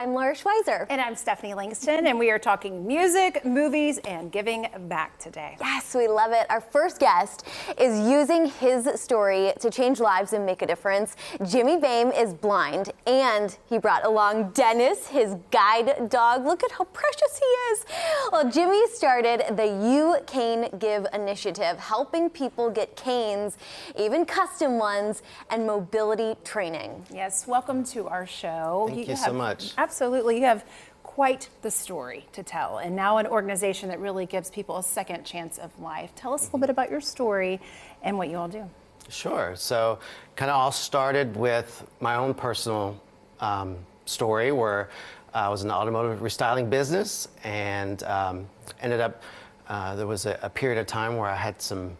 I'm Laura Schweizer. And I'm Stephanie Langston, and we are talking music, movies, and giving back today. Yes, we love it. Our first guest is using his story to change lives and make a difference. Jimmy Boehm is blind, and he brought along Dennis, his guide dog. Look at how precious he is. Well, Jimmy started the You Cane Give initiative, helping people get canes, even custom ones, and mobility training. Yes, welcome to our show. Thank you so much. Absolutely. You have quite the story to tell, and now an organization that really gives people a second chance of life. Tell us a little bit about your story and what you all do. Sure. So kind of all started with my own personal story where I was in the automotive restyling business and ended up, there was a period of time where I had some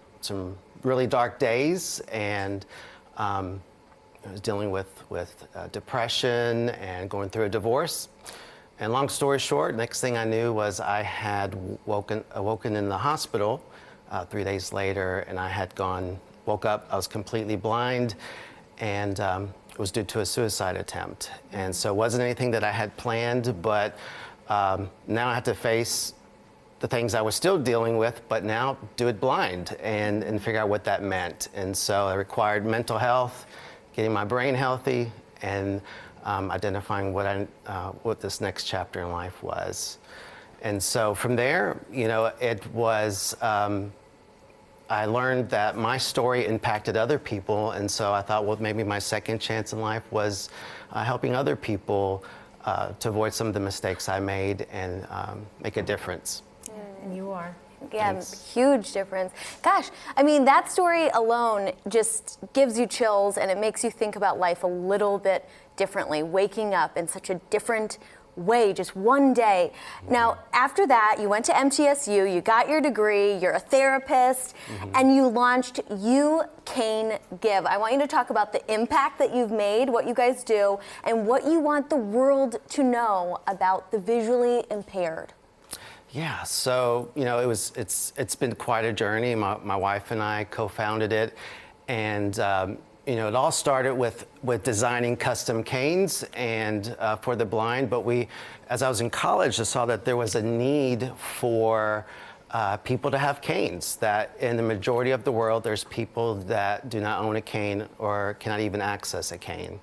really dark days, and I was dealing with depression and going through a divorce. And long story short, next thing I knew was I had awoken in the hospital 3 days later, and I had woke up, I was completely blind, and it was due to a suicide attempt. And so it wasn't anything that I had planned, but now I had to face the things I was still dealing with, but now do it blind and figure out what that meant. And so it required mental health, getting my brain healthy, and identifying what this next chapter in life was. And so from there, it was, I learned that my story impacted other people, and so I thought, well, maybe my second chance in life was helping other people to avoid some of the mistakes I made and make a difference. And you are. Yeah, Thanks. huge difference. Gosh, I mean, that story alone just gives you chills, and it makes you think about life a little bit differently, waking up in such a different way just one day. Now, after that, you went to MTSU, you got your degree, you're a therapist, and you launched You Cane Give. I want you to talk about the impact that you've made, what you guys do, and what you want the world to know about the visually impaired. Yeah, so it's been quite a journey. My wife and I co-founded it, and it all started with designing custom canes and for the blind. But as I was in college, I saw that there was a need for people to have canes. That in the majority of the world, there's people that do not own a cane or cannot even access a cane,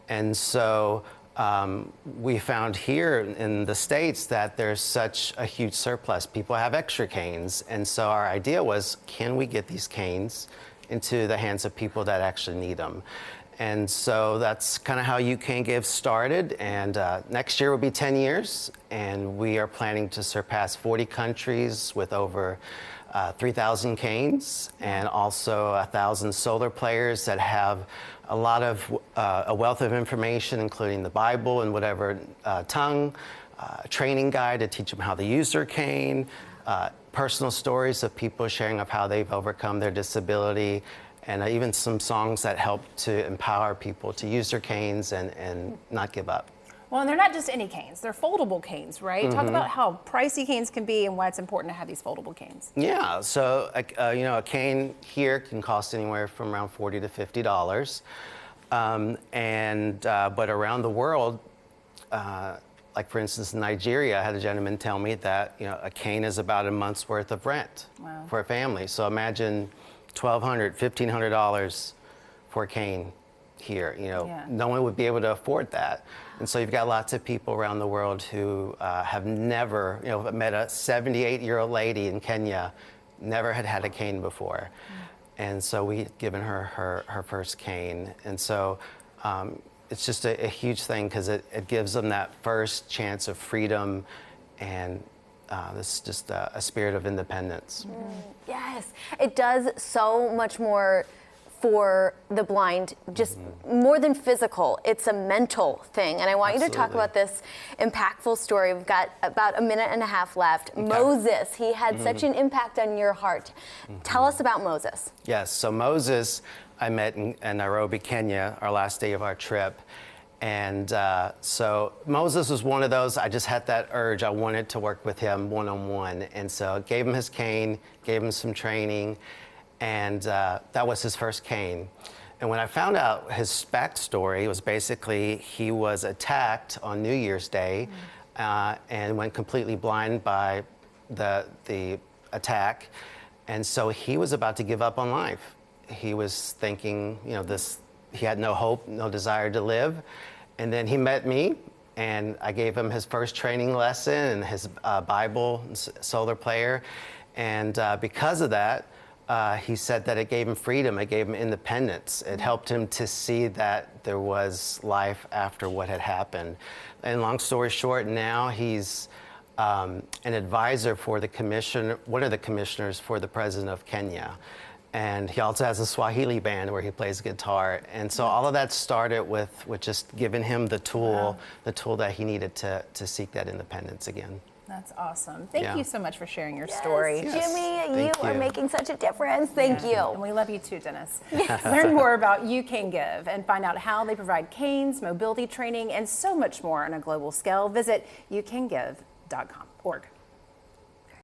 and so. We found here in the States that there's such a huge surplus. People have extra canes. And so our idea was, can we get these canes into the hands of people that actually need them? And so that's kind of how You Cane Give started. And next year will be 10 years. And we are planning to surpass 40 countries with over 3,000 canes, and also 1,000 solar players that have a lot of a wealth of information, including the Bible and whatever tongue, training guide to teach them how to use their cane, personal stories of people sharing of how they've overcome their disability, and even some songs that help to empower people to use their canes and not give up. Well, and they're not just any canes, they're foldable canes, right? Talk about how pricey canes can be and why it's important to have these foldable canes. Yeah, so a cane here can cost anywhere from around $40 to $50, but around the world, like for instance in Nigeria, I had a gentleman tell me that a cane is about a month's worth of rent for a family. So imagine $1,200, $1,500 for a cane here. No one would be able to afford that. And so you've got lots of people around the world who have never, met a 78-year-old lady in Kenya, never had a cane before. And so we had given her first cane. And so it's just a huge thing because it gives them that first chance of freedom and this is just a spirit of independence. Yes, it does so much more for the blind, just more than physical. It's a mental thing. And I want you to talk about this impactful story. We've got about a minute and a half left. Okay. Moses, he had such an impact on your heart. Tell us about Moses. Yes, so Moses, I met in Nairobi, Kenya, our last day of our trip. And so Moses was one of those, I just had that urge. I wanted to work with him one-on-one. And so I gave him his cane, gave him some training, and that was his first cane. And when I found out his backstory, it was basically he was attacked on New Year's Day and went completely blind by the attack. And so he was about to give up on life. He was thinking, you know, he had no hope, no desire to live. And then he met me, and I gave him his first training lesson and his Bible solar player. And because of that, he said that it gave him freedom, it gave him independence. It helped him to see that there was life after what had happened. And long story short, now he's an advisor for the commissioner, one of the commissioners for the president of Kenya. And he also has a Swahili band where he plays guitar. And so all of that started with just giving him the tool that he needed to seek that independence again. That's awesome. Thank Yeah. you so much for sharing your story. Jimmy, Thank you are you. making such a difference. Thank And you. we love you too, Dennis. Learn more about You Can Give and find out how they provide canes, mobility training, and so much more on a global scale. Visit youcangive.org.